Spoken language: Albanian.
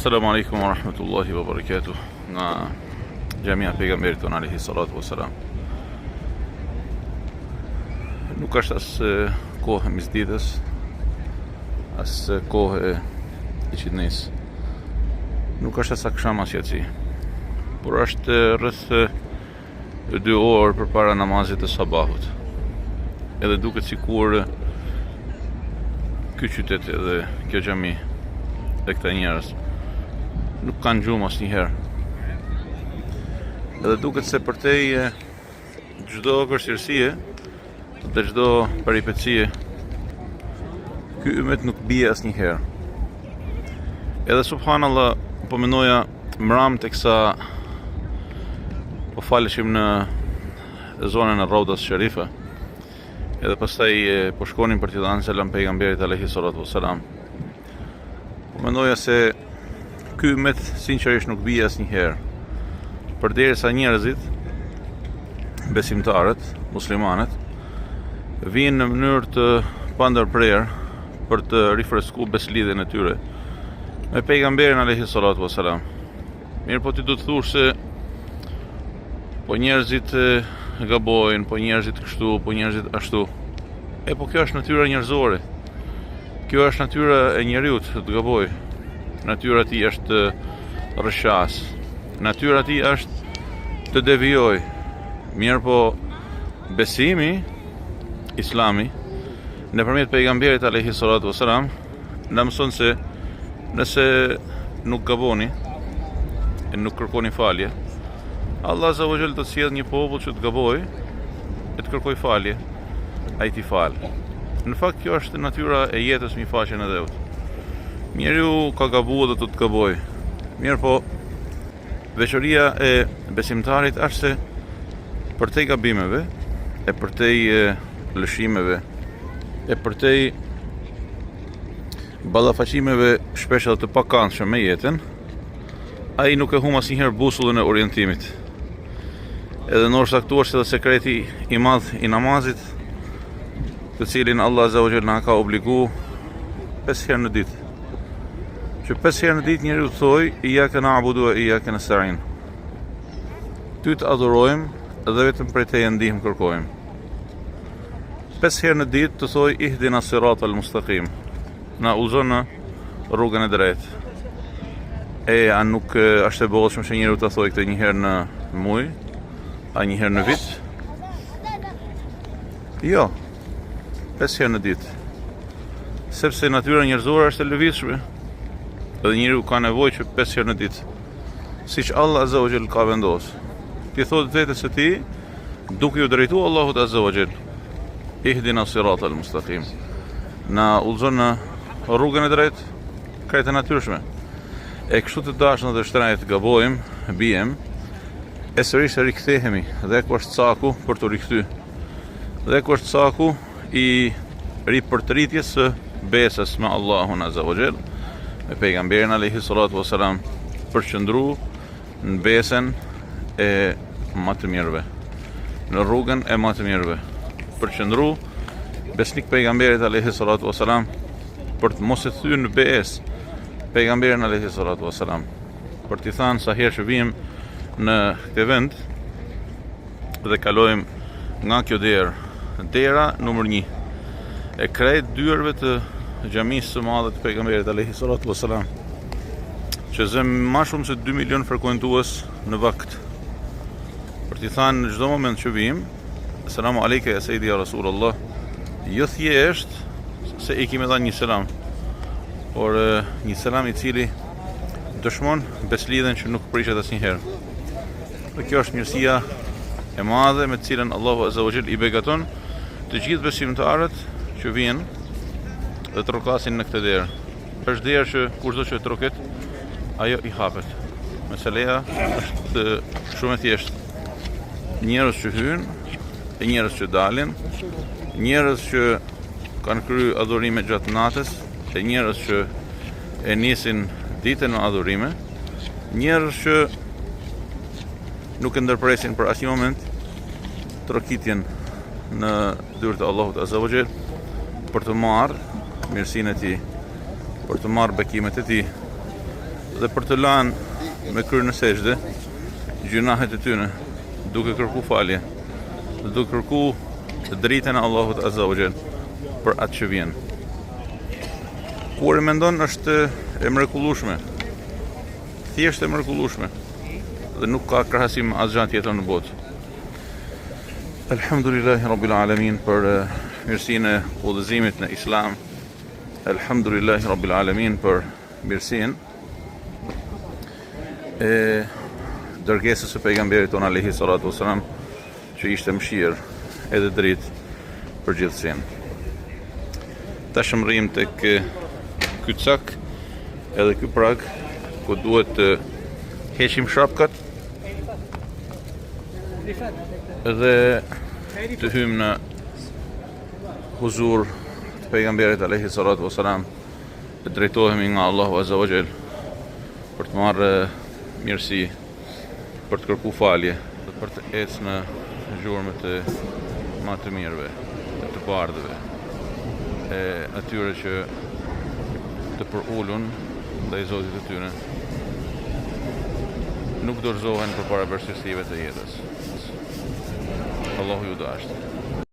Assalamu alaikum wa rahmatullahi wa barakatuh. Nga Gjamia pejgamberit tonë alayhi salatu wassalam. Nuk është as kohë e misditës, as kohë e qitnis. Nuk është as akşam as yatsi. Por është rreth 2 orë përpara namazit të sabahut. Edhe duket sikur ky qytet edhe kjo xhami dhe këta njerëz nuk kanë gjumë asnjëherë. Edhe duket se përtej çdo vështirësie dhe çdo peripecie ky ymet nuk bie asnjëherë. Edhe subhanallah po mendoja mram teksa po faleshim në zonën e Raudas Sherife. Edhe pastaj po shkonim për t'i dhënë selam pejgamberit alayhi salatu wassalam. Po mendoja se ky ymet sinqerisht nuk bie asnjëherë. Përderisa njerëzit, besimtarët, muslimanët, vinë në mënyrë të pandërprerë për të rifreskuar beslidhjen e tyre me pejgamberin alayhi salatu wassalam. Mirë po ti do të thush se po njerëzit gabojnë, po njerëzit kështu, po njerëzit ashtu. Po kjo është natyra njerëzore. Kjo është natyra e njeriut të gabojë. Natyra e tij është rrshas. Natyra e tij është të devijojë. Mirë po besimi, Islami, nëpërmjet pejgamberit alayhi salatu wassalam, na mëson se nëse nuk gaboni e nuk kërkoni falje, Allah azza wa jall të sjellë një popull që të gabojë e të kërkoj falje, ai t'i fal. Në fakt kjo është natyra e jetës mbi faqen e dheut. Njeriu ka gabuar dhe do të gabojë. Mirë po veçoria e besimtarit është se përtej gabimeve, e përtej lëshimeve, e përtej ballafaqimeve shpesh edhe të pakëndshme me jetën, ai nuk e humb asnjëherë busullën e orientimit. Edhe ndoshta këtu është edhe sekreti i madh i namazit, të cilin Allah azza wa jalla na ka obliguar 5 herë në ditë. Që 5 herë në ditë njeriu thoj iyyaka na'budu wa iyyaka nasta'in. Ty të adhurojmë dhe vetëm prej teje ndihmë kërkojmë. 5 herë në ditë të thoj ihdina siratal mustaqim. Na udhëzon në rrugën e drejtë. A nuk është e bollshme që njeriu ta thoj këtë një herë në muaj, a një herë në vit? Jo. 5 herë në ditë. Sepse natyra njerëzore është e lëvizshme. Dhe njeriu ka nevojë që 5 herë në ditë, siç Allah azza wa jall ka vendosur. Ti thot vetes se ti duke u drejtuar Allahut azza wa jall, ihdina siratal mustaqim. Na udhëzon në rrugën e drejtë, krejt e natyrshme. E kështu të dashur dhe shtrajt gabojmë, bijem, e sërish e rikthehemi, dhe ku është caku për të rikthy. Dhe ku është caku i ripërtritjes së besës me Allahun azza wa jall, me pejgamberin alayhi salatu wassalam, përqëndru në besën e më të mirëve, në rrugën e më të mirëve. Përqëndru besnik pejgamberit alayhi salatu wassalam, për të mos e thyer në besë pejgamberin alayhi salatu wassalam, për t'i thënë sa herë që vim në këtë vend dhe kalojmë nga kjo derë, dera numër 1 e krejt dyerve të xhamisë së madhe të pejgamberit alayhi salatu wassalam, që zëm më shumë se 2 milion frekuentues në vakt, për t'i thënë në çdo moment që vim, selamu alejke ya sayyidi ya rasulullah, jo thjesht se i kemi dhënë një selam, por një selam i cili dëshmon beslidhen që nuk prishet asnjëherë. Dhe kjo është mirësia e madhe me të cilën Allahu azza wa jall i begaton të gjithë besimtarët që vijnë dhe të rokasin në këtë derë. Është derë që kushdo që troket, ajo i hapet. Meseleja është shumë e thjeshtë. Njerëz që hyjnë, e njerëz që dalin, njerëz që kanë kryer adhurime gjatë natës, e njerëz që e nisin ditën në adhurime, njerëz që nuk e ndërpresin për asnjë moment trokitjen në dyert e Allahut azza wa jall për të marrë mirësinë e tij, për të marrë bekimet e tij dhe për të lanë me krye në sejdë gjunahet e tyre, duke kërku falje dhe duke kërku dritën e Allahut Azza wa Jall për atë që vjen. Kur e mendon është e mrekullueshme, thjesht e mrekullueshme dhe nuk ka krahasim asgjë tjetër në botë. Elhamdulillahi Rabbil Alamin për mirësinë e udhëzimit në Islam. Elhamdulillahi Rabbil Alamin për mirësinë e dërgesës së pejgamberit tonë alayhi salatu wasalam, që ishte mëshirë edhe dritë për gjithësinë. Tash rrim tek ky cak edhe ky prag ku duhet të heqim shapkat dhe të hymë në huzur të pejgamberit alayhi salatu wasalam, të drejtohemi nga Allahu Azza wa Jall për të marrë mirësi, për të kërku falje dhe për të ecë në gjurmët e më të mirëve, të bardhëve, e atyre që të përullun ndaj Zotit të tyre, nuk dorëzohen përpara vështirësive të jetës. Allahu ju dashur.